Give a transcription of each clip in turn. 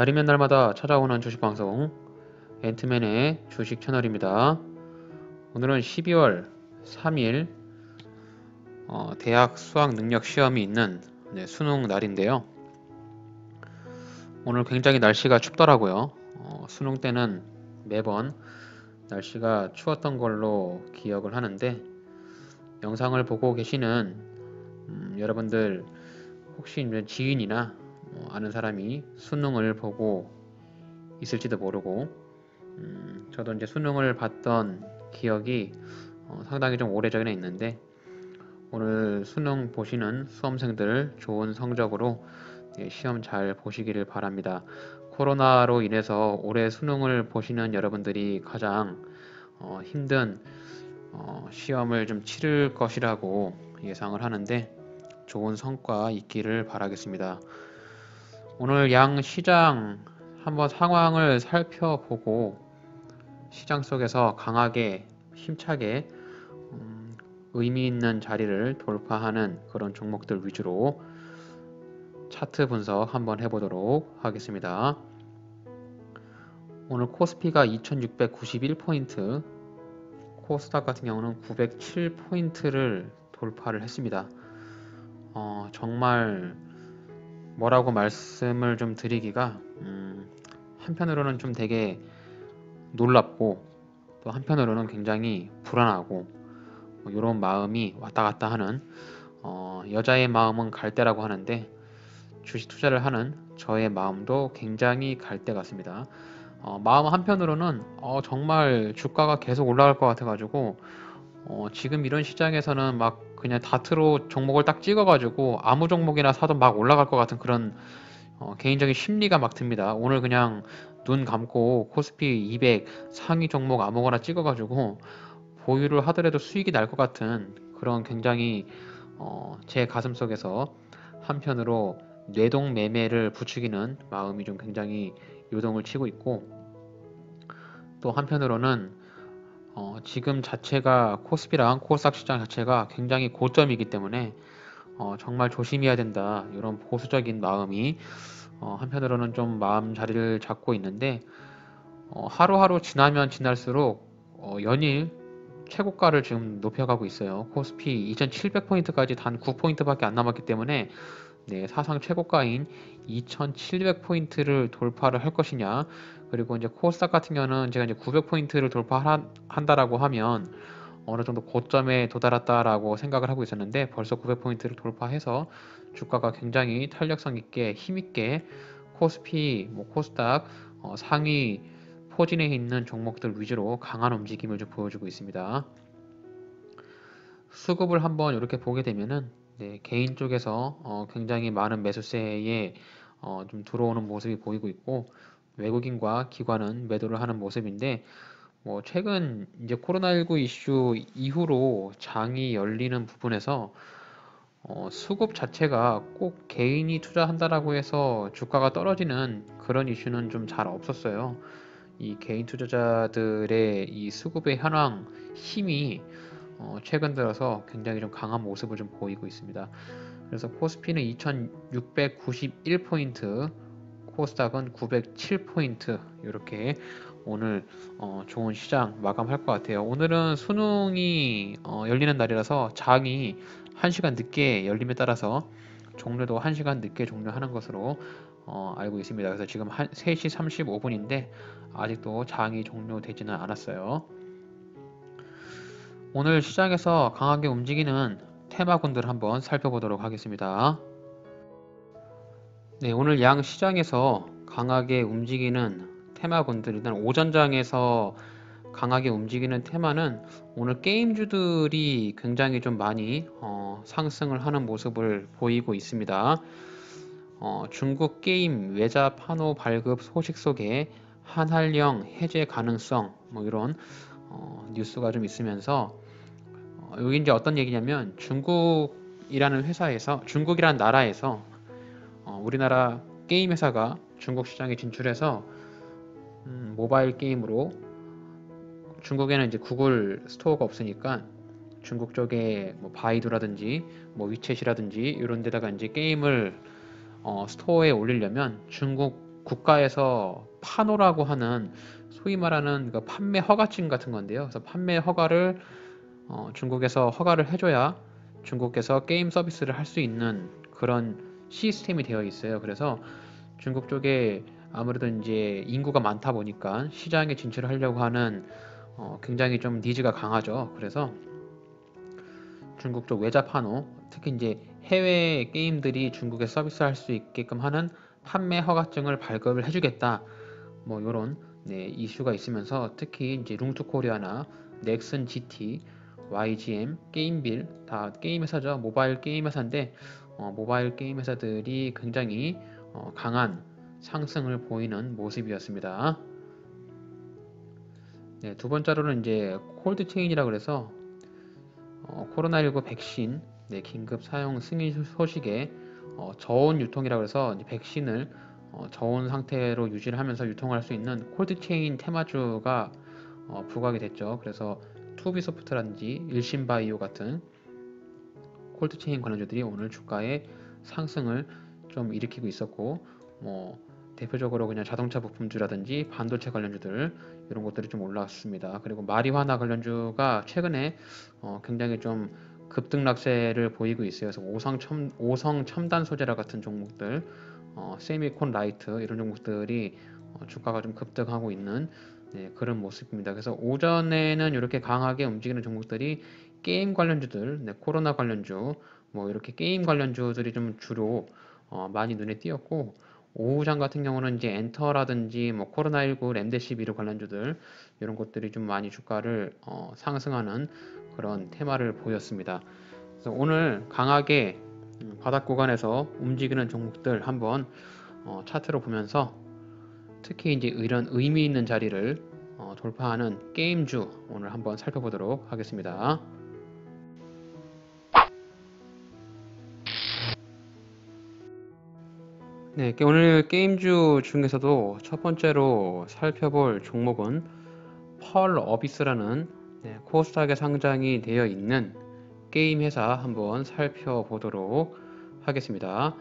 날이면 날마다 찾아오는 주식방송 앤트맨의 주식 채널입니다. 오늘은 12월 3일 대학 수학 능력 시험이 있는 수능 날인데요. 오늘 굉장히 날씨가 춥더라고요. 수능 때는 매번 날씨가 추웠던 걸로 기억을 하는데, 영상을 보고 계시는 여러분들 혹시 지인이나 아는 사람이 수능을 보고 있을지도 모르고, 저도 이제 수능을 봤던 기억이 상당히 좀 오래전에 있는데, 오늘 수능 보시는 수험생들 좋은 성적으로 시험 잘 보시기를 바랍니다. 코로나로 인해서 올해 수능을 보시는 여러분들이 가장 힘든 시험을 좀 치를 것이라고 예상을 하는데, 좋은 성과 있기를 바라겠습니다. 오늘 양 시장 한번 상황을 살펴보고 시장 속에서 강하게 힘차게 의미 있는 자리를 돌파하는 그런 종목들 위주로 차트 분석 한번 해보도록 하겠습니다. 오늘 코스피가 2691포인트, 코스닥 같은 경우는 907포인트를 돌파를 했습니다. 정말 뭐라고 말씀을 좀 드리기가 한편으로는 좀 되게 놀랍고, 또 한편으로는 굉장히 불안하고, 이런 마음이 왔다 갔다 하는, 여자의 마음은 갈대라고 하는데, 주식 투자를 하는 저의 마음도 굉장히 갈대 같습니다. 마음 한편으로는 정말 주가가 계속 올라갈 것 같아가지고, 지금 이런 시장에서는 막 그냥 다트로 종목을 딱 찍어가지고 아무 종목이나 사도 막 올라갈 것 같은 그런 개인적인 심리가 막 듭니다. 오늘 그냥 눈 감고 코스피 200 상위 종목 아무거나 찍어가지고 보유를 하더라도 수익이 날 것 같은 그런 굉장히 제 가슴 속에서 한편으로 뇌동 매매를 부추기는 마음이 좀 굉장히 요동을 치고 있고, 또 한편으로는 지금 자체가 코스피랑 코스닥 시장 자체가 굉장히 고점이기 때문에 정말 조심해야 된다, 이런 보수적인 마음이 한편으로는 좀 마음 자리를 잡고 있는데, 하루하루 지나면 지날수록 연일 최고가를 지금 높여가고 있어요. 코스피 2700포인트까지 단 9포인트밖에 안 남았기 때문에 사상 최고가인 2700포인트를 돌파를 할 것이냐, 그리고 이제 코스닥 같은 경우는 제가 이제 900포인트를 돌파한다라고 하면 어느 정도 고점에 도달했다라고 생각을 하고 있었는데, 벌써 900포인트를 돌파해서 주가가 굉장히 탄력성 있게 힘 있게 코스피, 코스닥 상위 포진에 있는 종목들 위주로 강한 움직임을 좀 보여주고 있습니다. 수급을 한번 이렇게 보게 되면은 개인 쪽에서 굉장히 많은 매수세에 좀 들어오는 모습이 보이고 있고, 외국인과 기관은 매도를 하는 모습인데, 최근 이제 코로나19 이슈 이후로 장이 열리는 부분에서 수급 자체가 꼭 개인이 투자한다라고 해서 주가가 떨어지는 그런 이슈는 좀 잘 없었어요. 이 개인 투자자들의 이 수급의 현황 힘이 최근 들어서 굉장히 좀 강한 모습을 좀 보이고 있습니다. 그래서 코스피는 2691포인트, 코스닥은 907포인트, 이렇게 오늘 좋은 시장 마감할 것 같아요. 오늘은 수능이 열리는 날이라서 장이 1시간 늦게 열림에 따라서 종료도 1시간 늦게 종료하는 것으로 알고 있습니다. 그래서 지금 3시 35분인데 아직도 장이 종료되지는 않았어요. 오늘 시장에서 강하게 움직이는 테마군들 한번 살펴보도록 하겠습니다. 오늘 양 시장에서 강하게 움직이는 테마군들, 일단 오전장에서 강하게 움직이는 테마는 오늘 게임주들이 굉장히 좀 많이 상승을 하는 모습을 보이고 있습니다. 중국 게임 외자 판호 발급 소식 속에 한한령 해제 가능성, 이런 뉴스가 좀 있으면서, 여기 이제 어떤 얘기냐면, 중국이라는 나라에서 우리나라 게임 회사가 중국 시장에 진출해서 모바일 게임으로, 중국에는 이제 구글 스토어가 없으니까 중국 쪽에 바이두라든지 위챗이라든지 이런 데다가 이제 게임을 스토어에 올리려면 중국 국가에서 파노라고 하는 소위 말하는 그 판매 허가증 같은 건데요. 그래서 판매 허가를 중국에서 허가를 해줘야 중국에서 게임 서비스를 할 수 있는 그런 시스템이 되어 있어요. 그래서 중국 쪽에 아무래도 이제 인구가 많다 보니까 시장에 진출을 하려고 하는 굉장히 좀 니즈가 강하죠. 그래서 중국 쪽 외자 판호, 특히 이제 해외 게임들이 중국에 서비스할 수 있게끔 하는 판매 허가증을 발급을 해주겠다. 뭐 요런 네, 이슈가 있으면서 특히 이제 룽투코리아나 넥슨 GT, YGM, 게임빌 다 게임 회사죠. 모바일 게임 회사인데 모바일 게임 회사들이 굉장히 강한 상승을 보이는 모습이었습니다. 네, 두 번째로는 이제 콜드 체인이라 그래서 코로나19 백신 네, 긴급 사용 승인 소식에 저온 유통이라고 해서 백신을 저온 상태로 유지를 하면서 유통할 수 있는 콜드체인 테마주가 부각이 됐죠. 그래서 투비소프트라든지 일신바이오 같은 콜드체인 관련주들이 오늘 주가의 상승을 좀 일으키고 있었고, 뭐 대표적으로 그냥 자동차 부품주라든지 반도체 관련주들 이런 것들이 좀 올라왔습니다. 그리고 마리화나 관련주가 최근에 굉장히 좀 급등락세를 보이고 있어요. 그래서 오성 첨단 소재라 같은 종목들, 세미콘 라이트 이런 종목들이 주가가 좀 급등하고 있는 네, 그런 모습입니다. 그래서 오전에는 이렇게 강하게 움직이는 종목들이 게임 관련주들, 네, 코로나 관련주, 뭐 이렇게 게임 관련주들이 좀 주로 많이 눈에 띄었고, 오후장 같은 경우는 이제 엔터라든지 뭐 코로나19 remdesivir 관련주들 이런 것들이 좀 많이 주가를 상승하는 그런 테마를 보였습니다. 그래서 오늘 강하게 바닥 구간에서 움직이는 종목들 한번 차트로 보면서 특히 이제 이런 의미 있는 자리를 돌파하는 게임주 오늘 한번 살펴보도록 하겠습니다. 네, 오늘 게임주 중에서도 첫 번째로 살펴볼 종목은 펄 어비스라는 코스닥에 상장이 되어 있는 게임 회사 한번 살펴보도록 하겠습니다.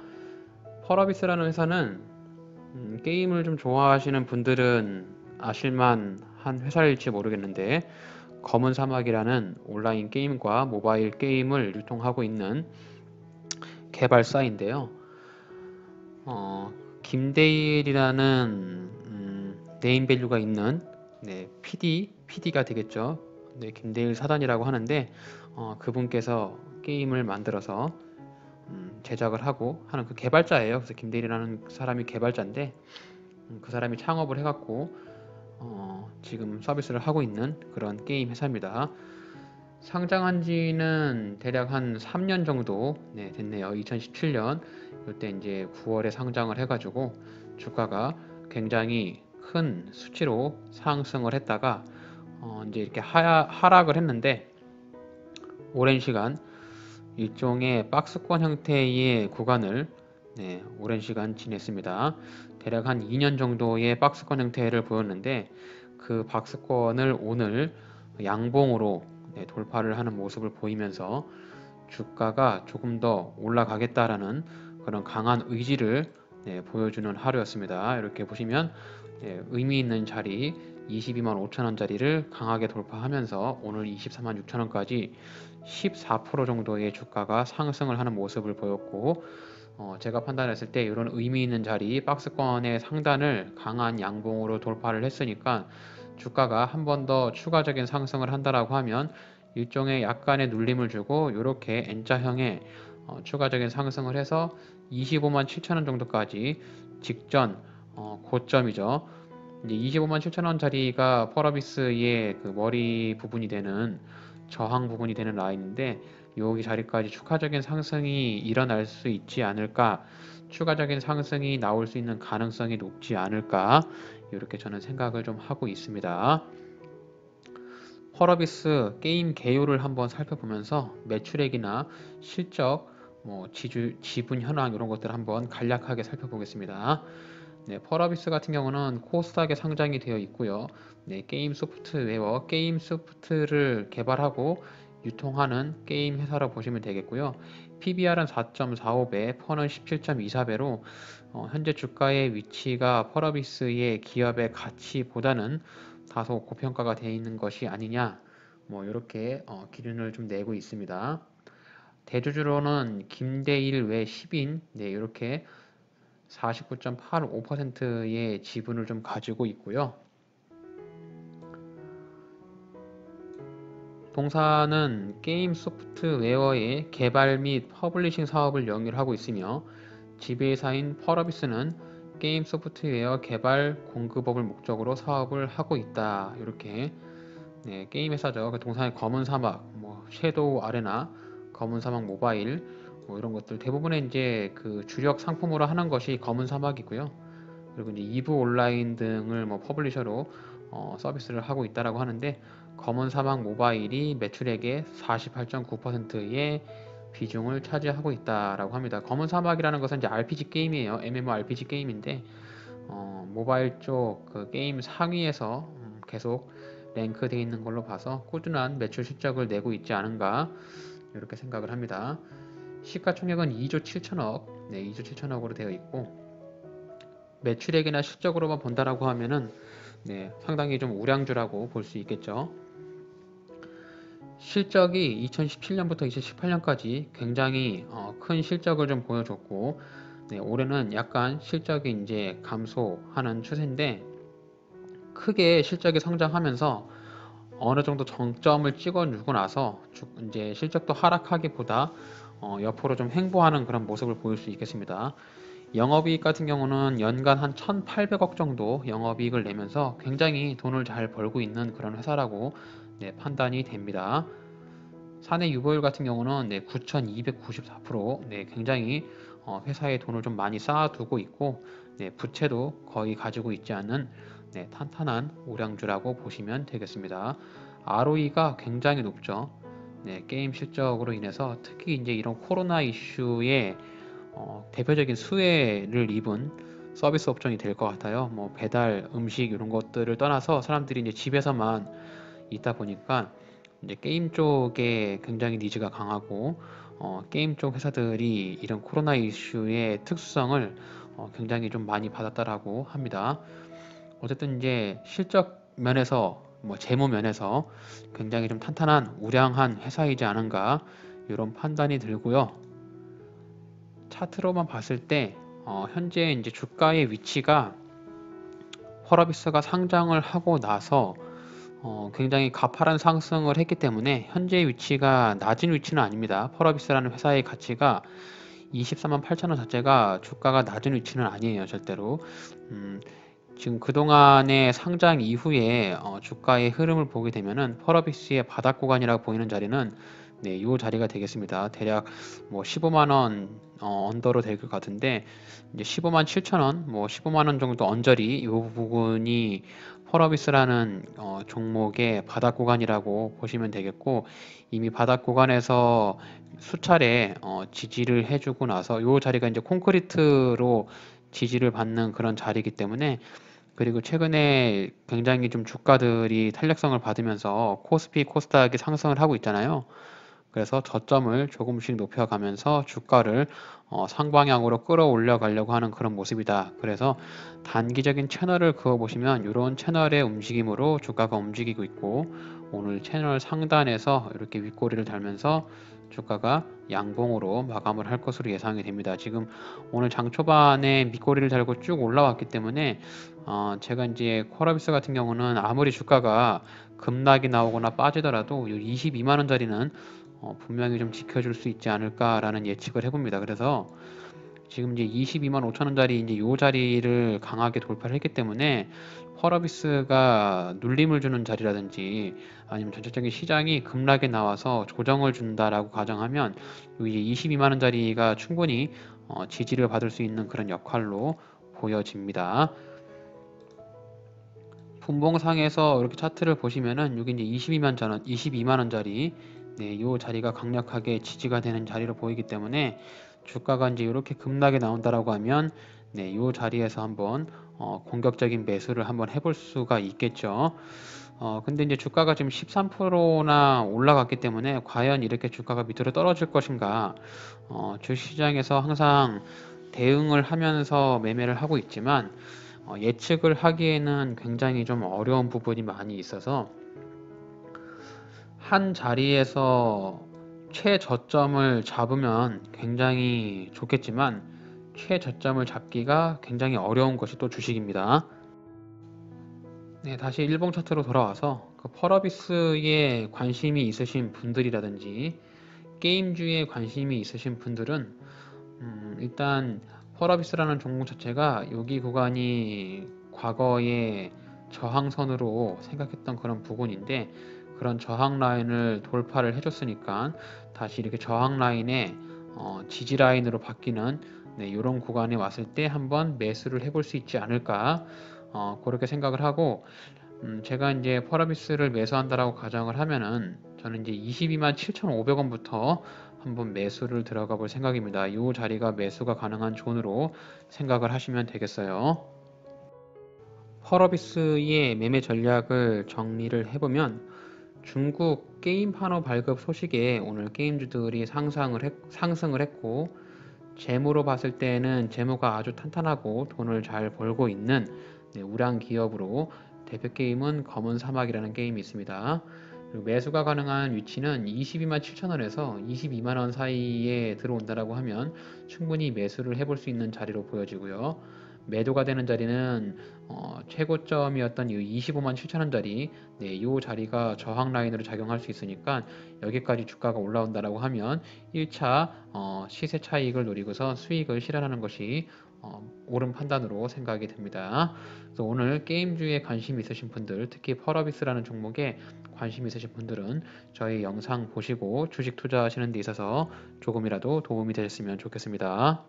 펄 어비스라는 회사는 게임을 좀 좋아하시는 분들은 아실만한 회사일지 모르겠는데 검은 사막이라는 온라인 게임과 모바일 게임을 유통하고 있는 개발사인데요. 김대일이라는 네임밸류가 있는 PD가 되겠죠. 네, 김대일 사단이라고 하는데 그분께서 게임을 만들어서 제작을 하고 하는 그 개발자예요. 그래서 김대일이라는 사람이 개발자인데 그 사람이 창업을 해갖고 지금 서비스를 하고 있는 그런 게임 회사입니다. 상장한 지는 대략 한 3년 정도 됐네요. 2017년 이때 이제 9월에 상장을 해가지고 주가가 굉장히 큰 수치로 상승을 했다가 이제 이렇게 하락을 했는데 오랜 시간 일종의 박스권 형태의 구간을 오랜 시간 지냈습니다. 대략 한 2년 정도의 박스권 형태를 보였는데 그 박스권을 오늘 양봉으로 돌파를 하는 모습을 보이면서 주가가 조금 더 올라가겠다라는 그런 강한 의지를 보여주는 하루였습니다. 이렇게 보시면 의미 있는 자리 22만 5천 원짜리를 강하게 돌파하면서 오늘 24만 6천 원까지 14% 정도의 주가가 상승을 하는 모습을 보였고 제가 판단했을 때 이런 의미 있는 자리 박스권의 상단을 강한 양봉으로 돌파를 했으니까 주가가 한 번 더 추가적인 상승을 한다라고 하면 일종의 약간의 눌림을 주고 이렇게 N자형의 추가적인 상승을 해서 25만 7천 원 정도까지 직전 고점이죠. 이제 25만 7천 원짜리가 펄어비스의 그 머리 부분이 되는 저항 부분이 되는 라인인데 여기 자리까지 추가적인 상승이 일어날 수 있지 않을까, 추가적인 상승이 나올 수 있는 가능성이 높지 않을까, 이렇게 저는 생각을 좀 하고 있습니다. 펄어비스 게임 개요를 한번 살펴보면서 매출액이나 실적, 지분 현황 이런 것들 한번 간략하게 살펴보겠습니다. 펄어비스 같은 경우는 코스닥에 상장이 되어 있고요. 게임 소프트웨어, 게임 소프트를 개발하고 유통하는 게임 회사로 보시면 되겠고요. PBR은 4.45배, 펀은 17.24배로 현재 주가의 위치가 펄어비스의 기업의 가치보다는 다소 고평가가 되어 있는 것이 아니냐, 뭐 이렇게 기준을 좀 내고 있습니다. 대주주로는 김대일 외 10인, 네, 이렇게 49.85%의 지분을 좀 가지고 있고요. 동사는 게임 소프트웨어의 개발 및 퍼블리싱 사업을 영위를 하고 있으며 지배사인 펄어비스는 게임 소프트웨어 개발 공급업을 목적으로 사업을 하고 있다. 이렇게 네, 게임 회사죠. 그 동사의 검은 사막, 뭐 섀도우 아레나, 검은 사막 모바일, 뭐 이런 것들 대부분의 이제 그 주력 상품으로 하는 것이 검은 사막이고요. 그리고 이제 이브 온라인 등을 뭐 퍼블리셔로 서비스를 하고 있다라고 하는데 검은 사막 모바일이 매출액의 48.9%의 비중을 차지하고 있다라고 합니다. 검은 사막이라는 것은 이제 RPG 게임이에요. MMORPG 게임인데 모바일 쪽 그 게임 상위에서 계속 랭크되어 있는 걸로 봐서 꾸준한 매출 실적을 내고 있지 않은가 이렇게 생각을 합니다. 시가총액은 2조 7천억, 네, 2조 7천억으로 되어 있고 매출액이나 실적으로만 본다라고 하면은 네, 상당히 좀 우량주라고 볼 수 있겠죠. 실적이 2017년부터 2018년까지 굉장히 큰 실적을 좀 보여줬고 네, 올해는 약간 실적이 이제 감소하는 추세인데 크게 실적이 성장하면서 어느 정도 정점을 찍어주고 나서 이제 실적도 하락하기보다 옆으로 좀 횡보하는 그런 모습을 보일 수 있겠습니다. 영업이익 같은 경우는 연간 한 1,800억 정도 영업이익을 내면서 굉장히 돈을 잘 벌고 있는 그런 회사라고 네, 판단이 됩니다. 사내 유보율 같은 경우는 네, 9,294%, 네, 굉장히 회사에 돈을 좀 많이 쌓아두고 있고 네, 부채도 거의 가지고 있지 않은 네, 탄탄한 우량주라고 보시면 되겠습니다. ROE가 굉장히 높죠. 네, 게임 실적으로 인해서 특히 이제 이런 코로나 이슈에 대표적인 수혜를 입은 서비스 업종이 될 것 같아요. 뭐 배달, 음식 이런 것들을 떠나서 사람들이 이제 집에서만 있다 보니까 이제 게임 쪽에 굉장히 니즈가 강하고 게임 쪽 회사들이 이런 코로나 이슈의 특수성을 굉장히 좀 많이 받았다라고 합니다. 어쨌든 이제 실적 면에서 뭐 재무 면에서 굉장히 좀 탄탄한 우량한 회사이지 않은가 이런 판단이 들고요. 차트로만 봤을 때 현재 이제 주가의 위치가 펄어비스가 상장을 하고 나서 굉장히 가파른 상승을 했기 때문에 현재 위치가 낮은 위치는 아닙니다. 펄어비스라는 회사의 가치가 24만 8천 원 자체가 주가가 낮은 위치는 아니에요, 절대로. 지금 그동안의 상장 이후에 주가의 흐름을 보게 되면은 펄어비스의 바닥 구간이라고 보이는 자리는 네, 이 자리가 되겠습니다. 대략 뭐 15만 원 언더로 될 것 같은데 이제 15만 7천 원, 뭐 15만 원 정도 언저리 이 부분이 펄어비스라는 종목의 바닥 구간이라고 보시면 되겠고 이미 바닥 구간에서 수차례 지지를 해주고 나서 이 자리가 이제 콘크리트로 지지를 받는 그런 자리이기 때문에 그리고 최근에 굉장히 좀 주가들이 탄력성을 받으면서 코스피, 코스닥이 상승을 하고 있잖아요. 그래서 저점을 조금씩 높여가면서 주가를 상방향으로 끌어올려 가려고 하는 그런 모습이다. 그래서 단기적인 채널을 그어보시면 이런 채널의 움직임으로 주가가 움직이고 있고 오늘 채널 상단에서 이렇게 윗꼬리를 달면서 주가가 양봉으로 마감을 할 것으로 예상이 됩니다. 지금 오늘 장 초반에 밑꼬리를 달고 쭉 올라왔기 때문에 제가 이제 퀄어비스 같은 경우는 아무리 주가가 급락이 나오거나 빠지더라도 22만 원짜리는 분명히 좀 지켜줄 수 있지 않을까라는 예측을 해봅니다. 그래서 지금 이제 22만 5천 원짜리 이제 요 자리를 강하게 돌파를 했기 때문에 펄어비스가 눌림을 주는 자리라든지 아니면 전체적인 시장이 급락에 나와서 조정을 준다라고 가정하면 요 이제 22만 원짜리가 충분히 지지를 받을 수 있는 그런 역할로 보여집니다. 분봉상에서 이렇게 차트를 보시면은 여기 이제 22만 원짜리 네, 요 자리가 강력하게 지지가 되는 자리로 보이기 때문에 주가가 이제 이렇게 급락이 나온다라고 하면 네, 요 자리에서 한번 공격적인 매수를 한번 해볼 수가 있겠죠. 근데 이제 주가가 지금 13%나 올라갔기 때문에 과연 이렇게 주가가 밑으로 떨어질 것인가? 주식시장에서 항상 대응을 하면서 매매를 하고 있지만 예측을 하기에는 굉장히 좀 어려운 부분이 많이 있어서 한 자리에서 최저점을 잡으면 굉장히 좋겠지만 최저점을 잡기가 굉장히 어려운 것이 또 주식입니다. 네, 다시 일봉 차트로 돌아와서 그 펄어비스에 관심이 있으신 분들이라든지 게임주에 관심이 있으신 분들은 일단 펄어비스라는 종목 자체가 여기 구간이 과거에 저항선으로 생각했던 그런 부분인데 그런 저항 라인을 돌파를 해줬으니까 다시 이렇게 저항 라인에 지지 라인으로 바뀌는 이런 구간에 왔을 때 한번 매수를 해볼 수 있지 않을까 그렇게 생각을 하고 제가 이제 펄어비스를 매수한다라고 가정을 하면은 저는 이제 22만 7,500원부터 한번 매수를 들어가 볼 생각입니다. 이 자리가 매수가 가능한 존으로 생각을 하시면 되겠어요. 펄어비스의 매매 전략을 정리를 해보면 중국 게임 판호 발급 소식에 오늘 게임주들이 상승을 했고 재무로 봤을 때는 재무가 아주 탄탄하고 돈을 잘 벌고 있는 우량 기업으로 대표 게임은 검은 사막이라는 게임이 있습니다. 그리고 매수가 가능한 위치는 22만 7천원에서 22만원 사이에 들어온다라고 하면 충분히 매수를 해볼 수 있는 자리로 보여지고요. 매도가 되는 자리는 최고점이었던 이 25만 7천원짜리 이 자리가 저항 라인으로 작용할 수 있으니까 여기까지 주가가 올라온다라고 하면 1차 시세 차익을 노리고서 수익을 실현하는 것이 옳은 판단으로 생각이 됩니다. 그래서 오늘 게임주에 관심 있으신 분들, 특히 펄어비스라는 종목에 관심 있으신 분들은 저희 영상 보시고 주식 투자하시는 데 있어서 조금이라도 도움이 되셨으면 좋겠습니다.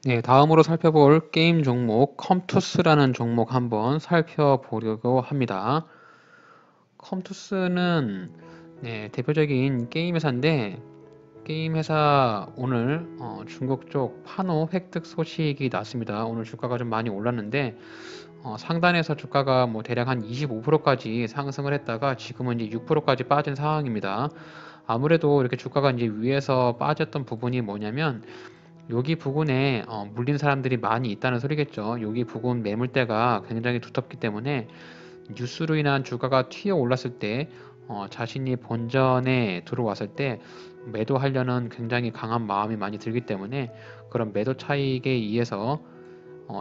네, 다음으로 살펴볼 게임 종목 컴투스라는 종목 한번 살펴보려고 합니다. 컴투스는 대표적인 게임 회사인데 게임 회사 오늘 중국 쪽 판호 획득 소식이 났습니다. 오늘 주가가 좀 많이 올랐는데 상단에서 주가가 뭐 대략 한 25%까지 상승을 했다가 지금은 이제 6%까지 빠진 상황입니다. 아무래도 이렇게 주가가 이제 위에서 빠졌던 부분이 뭐냐면 여기 부근에 물린 사람들이 많이 있다는 소리겠죠. 여기 부근 매물대가 굉장히 두텁기 때문에 뉴스로 인한 주가가 튀어 올랐을 때 자신이 본전에 들어왔을 때 매도하려는 굉장히 강한 마음이 많이 들기 때문에 그런 매도 차익에 의해서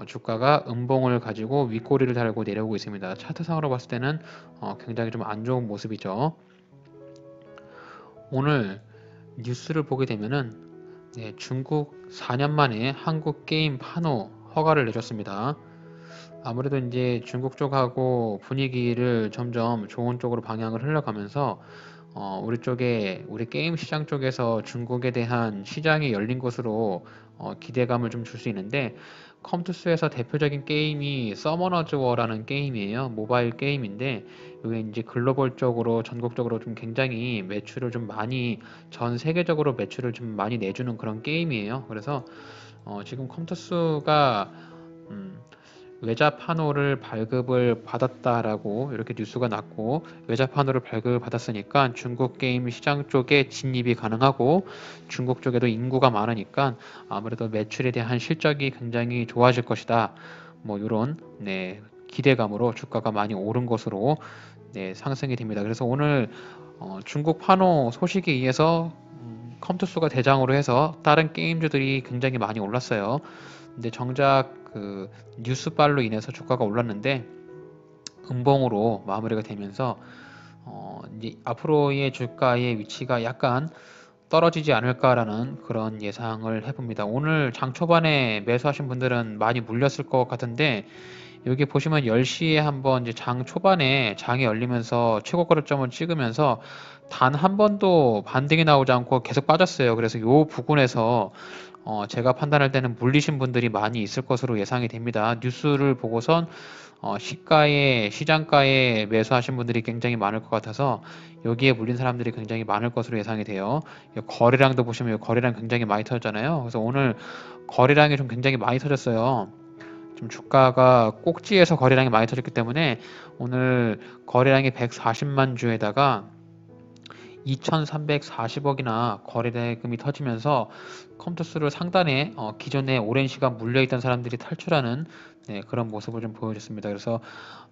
주가가 음봉을 가지고 윗꼬리를 달고 내려오고 있습니다. 차트상으로 봤을 때는 굉장히 좀 안 좋은 모습이죠. 오늘 뉴스를 보게 되면은 중국 4년 만에 한국 게임 판호 허가를 내줬습니다. 아무래도 이제 중국 쪽하고 분위기를 점점 좋은 쪽으로 방향을 흘러가면서 우리 게임 시장 쪽에서 중국에 대한 시장이 열린 것으로 기대감을 좀 줄 수 있는데 컴투스에서 대표적인 게임이 서머너즈 워라는 게임이에요. 모바일 게임인데 이게 이제 글로벌적으로 전국적으로 좀 굉장히 매출을 좀 많이 전 세계적으로 매출을 좀 많이 내주는 그런 게임이에요. 그래서 지금 컴투스가 외자 판호를 발급을 받았다라고 이렇게 뉴스가 났고 외자 판호를 발급을 받았으니까 중국 게임 시장 쪽에 진입이 가능하고 중국 쪽에도 인구가 많으니까 아무래도 매출에 대한 실적이 굉장히 좋아질 것이다. 뭐 이런 기대감으로 주가가 많이 오른 것으로 상승이 됩니다. 그래서 오늘 중국 판호 소식에 의해서 컴투스가 대장으로 해서 다른 게임주들이 굉장히 많이 올랐어요. 근데 정작 그 뉴스발로 인해서 주가가 올랐는데 음봉으로 마무리가 되면서 이제 앞으로의 주가의 위치가 약간 떨어지지 않을까라는 그런 예상을 해봅니다. 오늘 장 초반에 매수하신 분들은 많이 물렸을 것 같은데 여기 보시면 10시에 한번 이제 장 초반에 장이 열리면서 최고 거래점을 찍으면서 단 한 번도 반등이 나오지 않고 계속 빠졌어요. 그래서 요 부분에서 제가 판단할 때는 물리신 분들이 많이 있을 것으로 예상이 됩니다. 뉴스를 보고선 시장가에 매수하신 분들이 굉장히 많을 것 같아서 여기에 물린 사람들이 굉장히 많을 것으로 예상이 돼요. 거래량도 보시면 거래량 굉장히 많이 터졌잖아요. 그래서 오늘 거래량이 좀 굉장히 많이 터졌어요. 좀 주가가 꼭지에서 거래량이 많이 터졌기 때문에 오늘 거래량이 140만 주에다가 2,340억이나 거래대금이 터지면서 컴투스를 상단에 기존에 오랜 시간 물려있던 사람들이 탈출하는 그런 모습을 좀 보여줬습니다. 그래서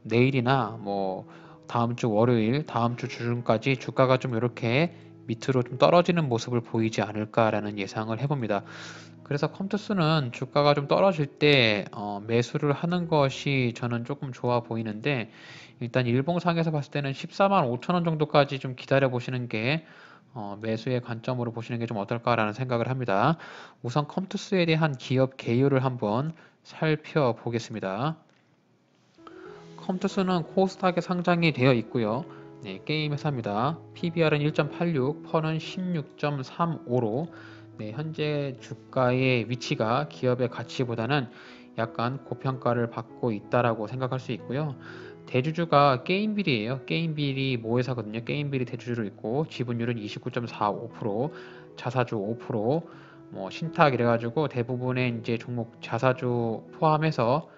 내일이나 뭐 다음 주 월요일, 다음 주 주중까지 주가가 좀 이렇게 밑으로 좀 떨어지는 모습을 보이지 않을까라는 예상을 해봅니다. 그래서 컴투스는 주가가 좀 떨어질 때 매수를 하는 것이 저는 조금 좋아 보이는데, 일단 일봉상에서 봤을 때는 14만 5천 원 정도까지 좀 기다려 보시는 게 매수의 관점으로 보시는 게 좀 어떨까라는 생각을 합니다. 우선 컴투스에 대한 기업 개요를 한번 살펴보겠습니다. 컴투스는 코스닥에 상장이 되어 있고요. 게임 회사입니다. PBR은 1.86, 펀은 16.35로 현재 주가의 위치가 기업의 가치보다는 약간 고평가를 받고 있다라고 생각할 수 있고요. 대주주가 게임빌이에요. 게임빌이 모회사거든요. 게임빌이 대주주로 있고 지분율은 29.45%, 자사주 5%, 뭐 신탁 이래가지고 대부분의 이제 종목 자사주 포함해서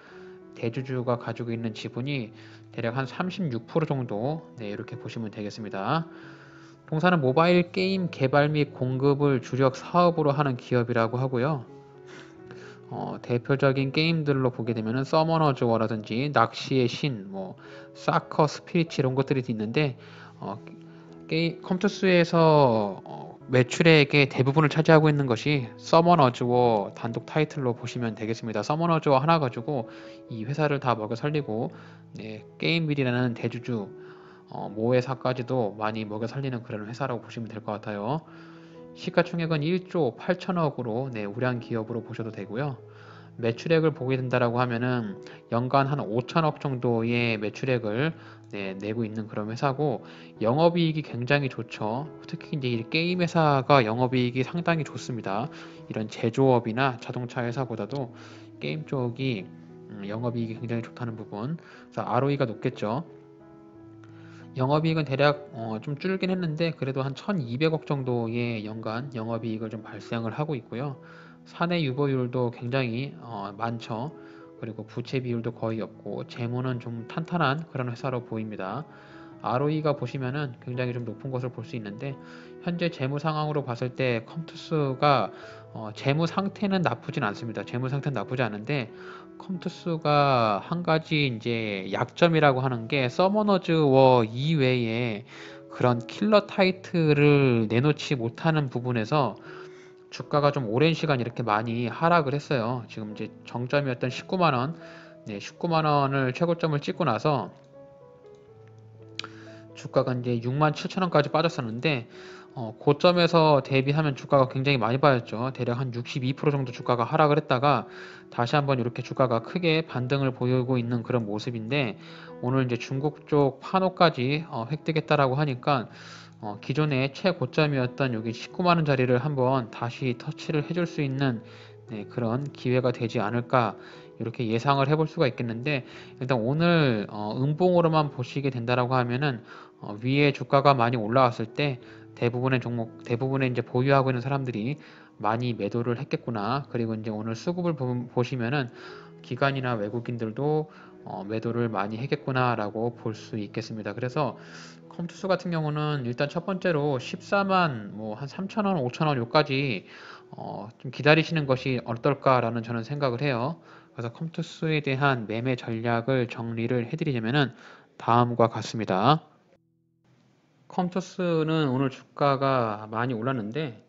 대주주가 가지고 있는 지분이 대략 한 36% 정도 이렇게 보시면 되겠습니다. 동사는 모바일 게임 개발 및 공급을 주력 사업으로 하는 기업이라고 하고요. 대표적인 게임들로 보게 되면은 서머너즈 워라든지 낚시의 신, 뭐 사커 스피릿 이런 것들이 있는데 컴투스에서 매출액의 대부분을 차지하고 있는 것이 서머너즈 워 단독 타이틀로 보시면 되겠습니다. 서머너즈 워 하나 가지고 이 회사를 다 먹여 살리고 게임빌이라는 대주주 모회사까지도 많이 먹여 살리는 그런 회사라고 보시면 될 것 같아요. 시가총액은 1조 8천억으로 우량 기업으로 보셔도 되고요. 매출액을 보게 된다라고 하면은 연간 한 5천억 정도의 매출액을 내고 있는 그런 회사고, 영업이익이 굉장히 좋죠. 특히 이제 이 게임 회사가 영업이익이 상당히 좋습니다. 이런 제조업이나 자동차 회사보다도 게임 쪽이 영업이익이 굉장히 좋다는 부분. 그래서 ROE가 높겠죠. 영업이익은 대략 좀 줄긴 했는데 그래도 한 1,200억 정도의 연간 영업이익을 좀 발생을 하고 있고요. 사내 유보율도 굉장히 많죠. 그리고 부채 비율도 거의 없고 재무는 좀 탄탄한 그런 회사로 보입니다. ROE가 보시면은 굉장히 좀 높은 것을 볼 수 있는데, 현재 재무 상황으로 봤을 때 컴투스가 재무 상태는 나쁘진 않습니다. 재무 상태는 나쁘지 않은데 컴투스가 한 가지 이제 약점이라고 하는 게 서머너즈 워 이외에 그런 킬러 타이틀을 내놓지 못하는 부분에서 주가가 좀 오랜 시간 이렇게 많이 하락을 했어요. 지금 이제 정점이었던 19만 원, 19만 원을 최고점을 찍고 나서 주가가 이제 6만 7천 원까지 빠졌었는데 고점에서 대비하면 주가가 굉장히 많이 빠졌죠. 대략 한 62% 정도 주가가 하락을 했다가 다시 한번 이렇게 주가가 크게 반등을 보이고 있는 그런 모습인데, 오늘 이제 중국 쪽 판호까지 획득했다라고 하니까 기존의 최고점이었던 여기 19만 원 자리를 한번 다시 터치를 해줄 수 있는 그런 기회가 되지 않을까 이렇게 예상을 해볼 수가 있겠는데, 일단 오늘 음봉으로만 보시게 된다라고 하면은 위에 주가가 많이 올라왔을 때 대부분의 종목, 대부분의 이제 보유하고 있는 사람들이 많이 매도를 했겠구나. 그리고 이제 오늘 수급을 보시면은 기관이나 외국인들도 매도를 많이 했겠구나라고 볼 수 있겠습니다. 그래서 컴투스 같은 경우는 일단 첫 번째로 14만 뭐 한 3천원, 5천원 요까지 좀 기다리시는 것이 어떨까라는 저는 생각을 해요. 그래서 컴투스에 대한 매매 전략을 정리를 해드리자면은 다음과 같습니다. 컴투스는 오늘 주가가 많이 올랐는데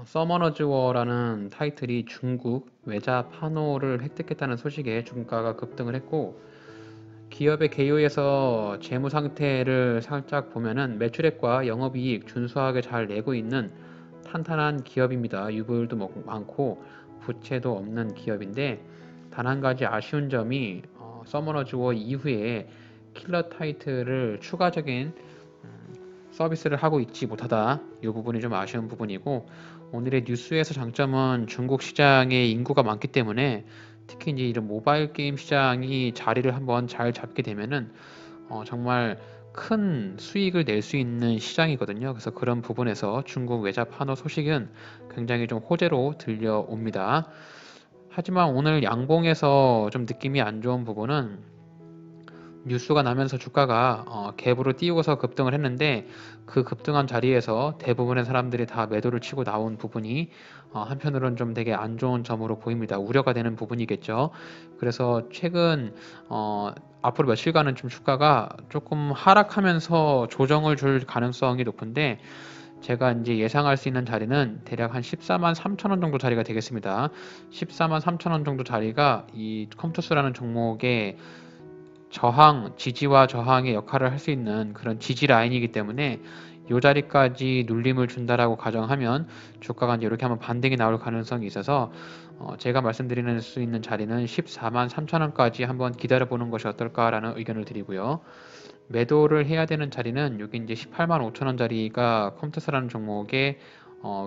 서머너즈 워라는 타이틀이 중국 외자 판호를 획득했다는 소식에 주가가 급등을 했고, 기업의 개요에서 재무 상태를 살짝 보면은 매출액과 영업이익 준수하게 잘 내고 있는 탄탄한 기업입니다. 유보율도 많고 부채도 없는 기업인데, 단 한 가지 아쉬운 점이 서머너즈 워 이후에 킬러 타이틀을 추가적인 서비스를 하고 있지 못하다, 이 부분이 좀 아쉬운 부분이고, 오늘의 뉴스에서 장점은 중국 시장에 인구가 많기 때문에 특히 이제 이런 모바일 게임 시장이 자리를 한번 잘 잡게 되면은 정말 큰 수익을 낼 수 있는 시장이거든요. 그래서 그런 부분에서 중국 외자 판호 소식은 굉장히 좀 호재로 들려옵니다. 하지만 오늘 양봉에서 좀 느낌이 안 좋은 부분은 뉴스가 나면서 주가가 갭으로 띄우고서 급등을 했는데 그 급등한 자리에서 대부분의 사람들이 다 매도를 치고 나온 부분이 한편으로는 좀 되게 안 좋은 점으로 보입니다. 우려가 되는 부분이겠죠. 그래서 최근 앞으로 며칠간은 좀 주가가 조금 하락하면서 조정을 줄 가능성이 높은데 제가 이제 예상할 수 있는 자리는 대략 한 14만 3천 원 정도 자리가 되겠습니다. 14만 3천 원 정도 자리가 이 컴투스라는 종목의 지지와 저항의 역할을 할 수 있는 그런 지지 라인이기 때문에 이 자리까지 눌림을 준다라고 가정하면 주가가 이제 이렇게 한번 반등이 나올 가능성이 있어서 제가 말씀드리는 수 있는 자리는 14만 3천 원까지 한번 기다려 보는 것이 어떨까라는 의견을 드리고요. 매도를 해야 되는 자리는 여기 이제 18만 5천 원 자리가 컴투스라는 종목의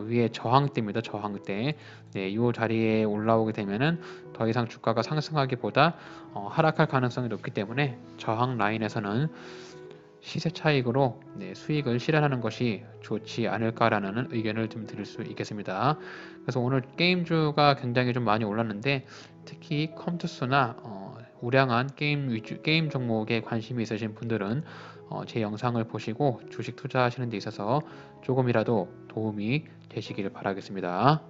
위에 저항대입니다. 저항대. 네, 이 자리에 올라오게 되면은 더 이상 주가가 상승하기보다 하락할 가능성이 높기 때문에 저항 라인에서는 시세 차익으로 수익을 실현하는 것이 좋지 않을까라는 의견을 좀 드릴 수 있겠습니다. 그래서 오늘 게임주가 굉장히 좀 많이 올랐는데 특히 컴투스나 우량한 게임 종목에 관심이 있으신 분들은 제 영상을 보시고 주식 투자하시는 데 있어서 조금이라도 도움이 되시길 바라겠습니다.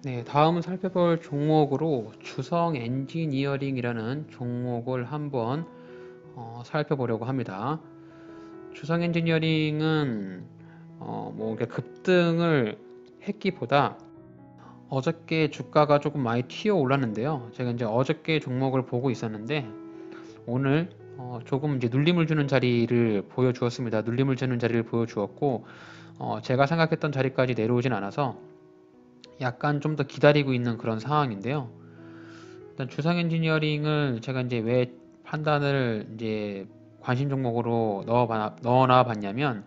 네, 다음 살펴볼 종목으로 주성 엔지니어링이라는 종목을 한번 살펴보려고 합니다. 주성 엔지니어링은 뭐 급등을 했기보다 어저께 주가가 조금 많이 튀어 올랐는데요. 제가 이제 어저께 종목을 보고 있었는데 오늘 조금 이제 눌림을 주는 자리를 보여주었습니다. 눌림을 주는 자리를 보여주었고 제가 생각했던 자리까지 내려오진 않아서 약간 좀 더 기다리고 있는 그런 상황인데요. 일단 주성 엔지니어링을 제가 이제 왜 판단을 이제 관심 종목으로 넣어놔 봤냐면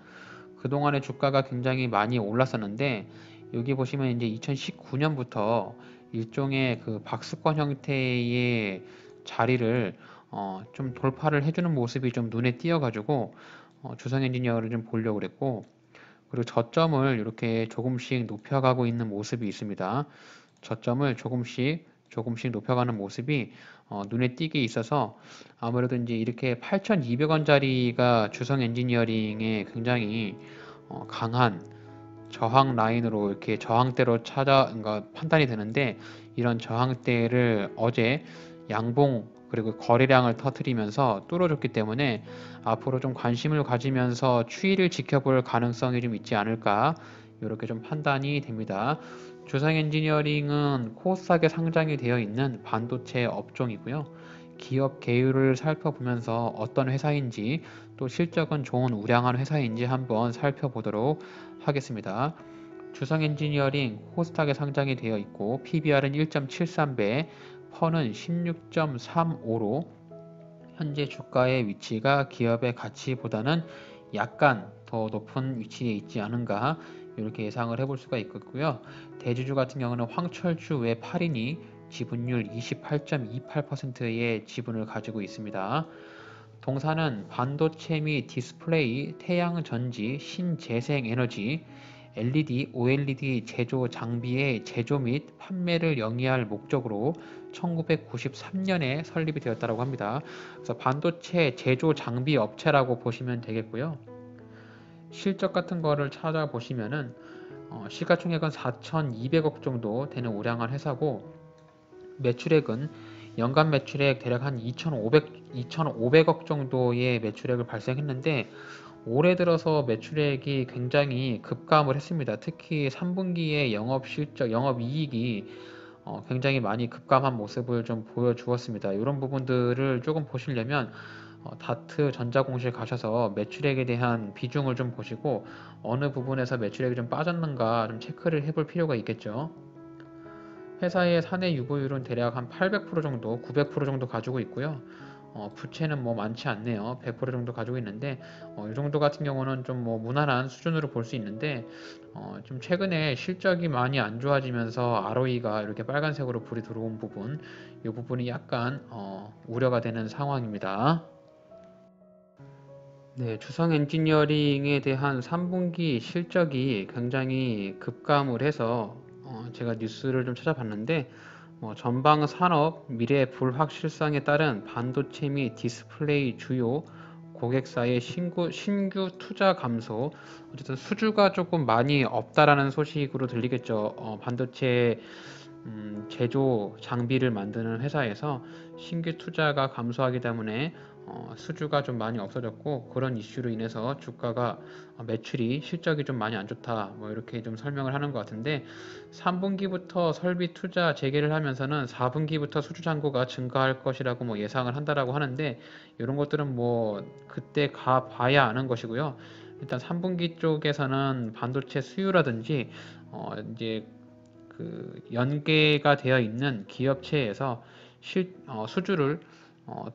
그동안에 주가가 굉장히 많이 올랐었는데 여기 보시면 이제 2019년부터 일종의 그 박스권 형태의 자리를 좀 돌파를 해주는 모습이 좀 눈에 띄어가지고 주성 엔지니어를 좀 보려고 그랬고 그리고 저점을 이렇게 조금씩 높여가고 있는 모습이 있습니다. 저점을 조금씩 높여가는 모습이 눈에 띄게 있어서 아무래도 이제 이렇게 8,200원짜리가 주성 엔지니어링에 굉장히 강한 저항 라인으로 이렇게 저항대로 그러니까 판단이 되는데 이런 저항대를 어제 양봉 그리고 거래량을 터뜨리면서 뚫어줬기 때문에 앞으로 좀 관심을 가지면서 추이를 지켜볼 가능성이 좀 있지 않을까 이렇게 좀 판단이 됩니다. 주성 엔지니어링은 코스닥에 상장이 되어 있는 반도체 업종이고요. 기업 계율을 살펴보면서 어떤 회사인지 또 실적은 좋은 우량한 회사인지 한번 살펴보도록 하겠습니다. 주성 엔지니어링 코스닥에 상장이 되어 있고 PBR은 1.73배, 퍼는 16.35로 현재 주가의 위치가 기업의 가치보다는 약간 더 높은 위치에 있지 않은가 이렇게 예상을 해볼 수가 있겠고요. 대주주 같은 경우는 황철주 외 8인이 지분율 28.28%의 지분을 가지고 있습니다. 동사는 반도체 및 디스플레이, 태양전지, 신재생에너지, LED, OLED 제조 장비의 제조 및 판매를 영위할 목적으로 1993년에 설립이 되었다고 합니다. 그래서 반도체 제조 장비 업체라고 보시면 되겠고요. 실적 같은 거를 찾아보시면은 시가총액은 4,200억 정도 되는 우량한 회사고 매출액은 연간 매출액 대략 한 2,500억 정도의 매출액을 발생했는데 올해 들어서 매출액이 굉장히 급감을 했습니다. 특히 3분기에 영업이익이 굉장히 많이 급감한 모습을 좀 보여주었습니다. 이런 부분들을 조금 보시려면 다트 전자공시에 가셔서 매출액에 대한 비중을 좀 보시고 어느 부분에서 매출액이 좀 빠졌는가 좀 체크를 해볼 필요가 있겠죠. 회사의 사내 유보율은 대략 한 800% 정도, 900% 정도 가지고 있고요. 부채는 뭐 많지 않네요. 100% 정도 가지고 있는데 이 정도 같은 경우는 좀 뭐 무난한 수준으로 볼 수 있는데 좀 최근에 실적이 많이 안 좋아지면서 ROE가 이렇게 빨간색으로 불이 들어온 부분, 이 부분이 약간 우려가 되는 상황입니다. 네, 주성 엔지니어링에 대한 3분기 실적이 굉장히 급감을 해서 제가 뉴스를 좀 찾아봤는데 전방 산업 미래 불확실성에 따른 반도체 및 디스플레이 주요 고객사의 신규 투자 감소, 어쨌든 수주가 조금 많이 없다라는 소식으로 들리겠죠. 반도체 제조 장비를 만드는 회사에서 신규 투자가 감소하기 때문에 수주가 좀 많이 없어졌고, 그런 이슈로 인해서 주가가 매출이 실적이 좀 많이 안 좋다, 뭐 이렇게 좀 설명을 하는 것 같은데, 3분기부터 설비 투자 재개를 하면서는 4분기부터 수주 잔고가 증가할 것이라고 뭐 예상을 한다라고 하는데, 이런 것들은 뭐 그때 가 봐야 아는 것이고요. 일단 3분기 쪽에서는 반도체 수요라든지 이제 그 연계가 되어 있는 기업체에서 수주를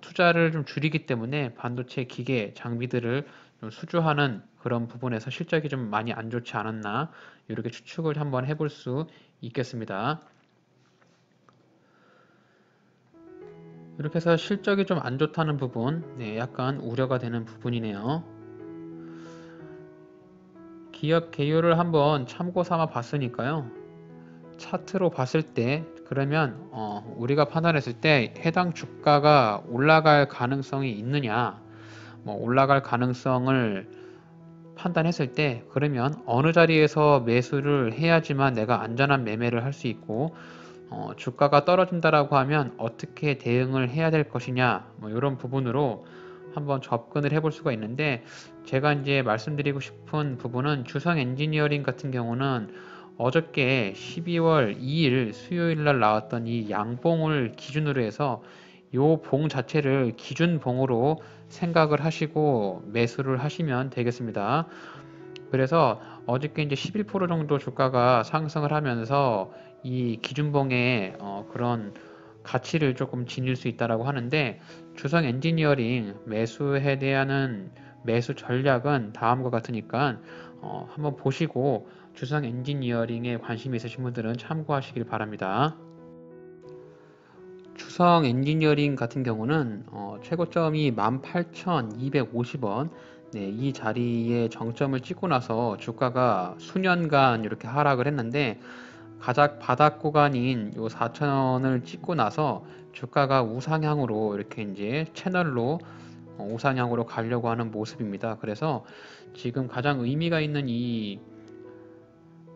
투자를 좀 줄이기 때문에 반도체 기계 장비들을 좀 수주하는 그런 부분에서 실적이 좀 많이 안 좋지 않았나, 이렇게 추측을 한번 해볼 수 있겠습니다. 이렇게 해서 실적이 좀 안 좋다는 부분, 네, 약간 우려가 되는 부분이네요. 기업 개요를 한번 참고 삼아 봤으니까요. 차트로 봤을 때, 그러면 우리가 판단했을 때 해당 주가가 올라갈 가능성이 있느냐, 뭐 올라갈 가능성을 판단했을 때, 그러면 어느 자리에서 매수를 해야지만 내가 안전한 매매를 할 수 있고, 주가가 떨어진다라고 하면 어떻게 대응을 해야 될 것이냐, 뭐 이런 부분으로 한번 접근을 해볼 수가 있는데, 제가 이제 말씀드리고 싶은 부분은 주성 엔지니어링 같은 경우는 어저께 12월 2일 수요일 날 나왔던 이 양봉을 기준으로 해서 요 봉 자체를 기준봉으로 생각을 하시고 매수를 하시면 되겠습니다. 그래서 어저께 이제 11% 정도 주가가 상승을 하면서 이 기준봉에 그런 가치를 조금 지닐 수 있다라고 하는데, 주성 엔지니어링 매수에 대한 매수 전략은 다음과 같으니까 한번 보시고 주성 엔지니어링에 관심이 있으신 분들은 참고하시길 바랍니다. 주성 엔지니어링 같은 경우는 최고점이 18,250원, 네, 이 자리에 정점을 찍고 나서 주가가 수년간 이렇게 하락을 했는데, 가장 바닥 구간인 요 4,000원을 찍고 나서 주가가 우상향으로 이렇게 이제 채널로 우상향으로 가려고 하는 모습입니다. 그래서 지금 가장 의미가 있는 이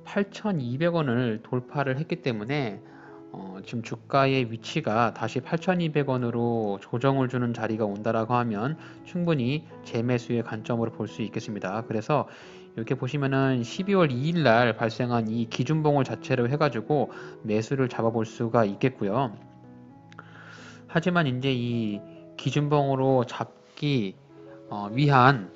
8,200원을 돌파를 했기 때문에 지금 주가의 위치가 다시 8,200원으로 조정을 주는 자리가 온다라고 하면 충분히 재매수의 관점으로 볼 수 있겠습니다. 그래서 이렇게 보시면은 12월 2일 날 발생한 이 기준봉을 자체로 해가지고 매수를 잡아볼 수가 있겠고요. 하지만 이제 이 기준봉으로 잡기 위한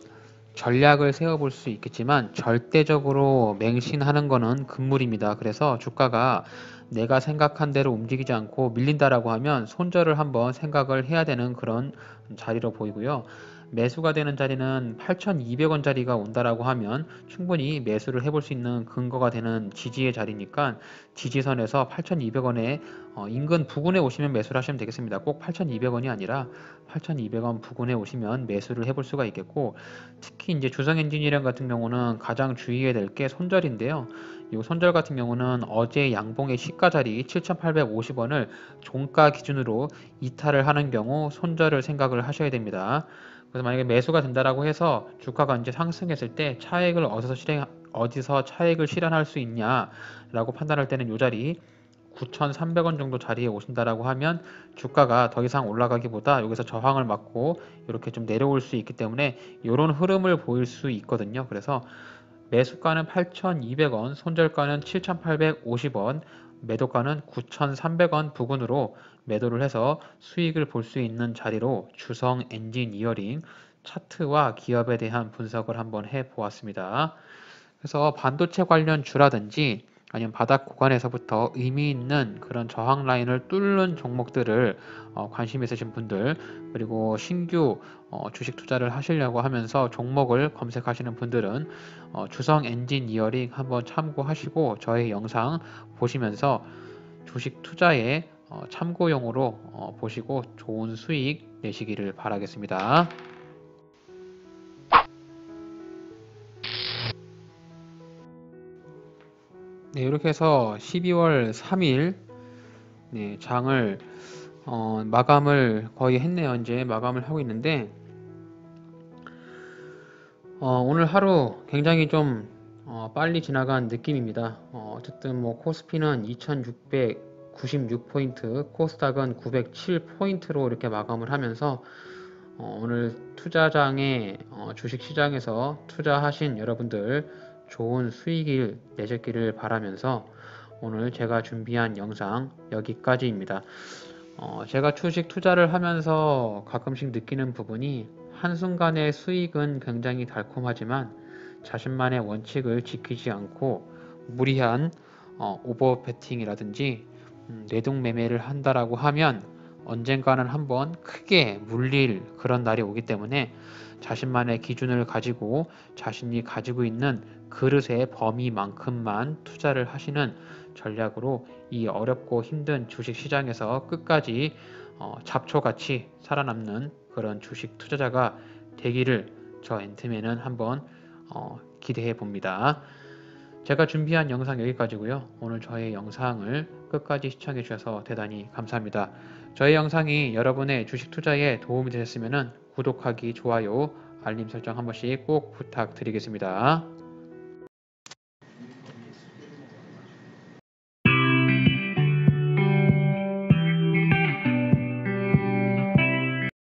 전략을 세워볼 수 있겠지만, 절대적으로 맹신하는 거는 금물입니다. 그래서 주가가 내가 생각한 대로 움직이지 않고 밀린다라고 하면 손절을 한번 생각을 해야 되는 그런 자리로 보이고요. 매수가 되는 자리는 8,200원 자리가 온다라고 하면 충분히 매수를 해볼 수 있는 근거가 되는 지지의 자리니까, 지지선에서 8,200원에 인근 부근에 오시면 매수를 하시면 되겠습니다. 꼭 8,200원이 아니라 8,200원 부근에 오시면 매수를 해볼 수가 있겠고, 특히 이제 주성 엔지니어링 같은 경우는 가장 주의해야 될 게 손절인데요. 이 손절 같은 경우는 어제 양봉의 시가 자리 7,850원을 종가 기준으로 이탈을 하는 경우 손절을 생각을 하셔야 됩니다. 그래서 만약에 매수가 된다라고 해서 주가가 이제 상승했을 때 차익을 어디서 차익을 실현할 수 있냐라고 판단할 때는 이 자리 9,300원 정도 자리에 오신다라고 하면 주가가 더 이상 올라가기보다 여기서 저항을 맞고 이렇게 좀 내려올 수 있기 때문에 이런 흐름을 보일 수 있거든요. 그래서 매수가는 8,200원, 손절가는 7,850원, 매도가는 9,300원 부근으로 매도를 해서 수익을 볼 수 있는 자리로 주성 엔지니어링 차트와 기업에 대한 분석을 한번 해 보았습니다. 그래서 반도체 관련 주라든지 아니면 바닥 구간에서부터 의미 있는 그런 저항 라인을 뚫는 종목들을 관심 있으신 분들, 그리고 신규 주식 투자를 하시려고 하면서 종목을 검색하시는 분들은 주성 엔지니어링 한번 참고하시고 저의 영상 보시면서 주식 투자에 참고용으로 보시고 좋은 수익 내시기를 바라겠습니다. 네, 이렇게 해서 12월 3일 네, 장을 마감을 거의 했네요. 이제 마감을 하고 있는데 오늘 하루 굉장히 좀 빨리 지나간 느낌입니다. 어쨌든 뭐 코스피는 2696포인트, 코스닥은 907포인트로 이렇게 마감을 하면서 오늘 투자장에 주식시장에서 투자하신 여러분들 좋은 수익을 내셨기를 바라면서 오늘 제가 준비한 영상 여기까지입니다. 제가 주식 투자를 하면서 가끔씩 느끼는 부분이 한순간의 수익은 굉장히 달콤하지만 자신만의 원칙을 지키지 않고 무리한 오버 베팅이라든지 뇌동매매를 한다라고 하면 언젠가는 한번 크게 물릴 그런 날이 오기 때문에 자신만의 기준을 가지고 자신이 가지고 있는 그릇의 범위만큼만 투자를 하시는 전략으로 이 어렵고 힘든 주식 시장에서 끝까지 잡초같이 살아남는 그런 주식 투자자가 되기를 저 앤트맨은 한번 기대해 봅니다. 제가 준비한 영상 여기까지고요. 오늘 저의 영상을 끝까지 시청해 주셔서 대단히 감사합니다. 저의 영상이 여러분의 주식 투자에 도움이 되셨으면 구독하기, 좋아요, 알림 설정 한 번씩 꼭 부탁드리겠습니다.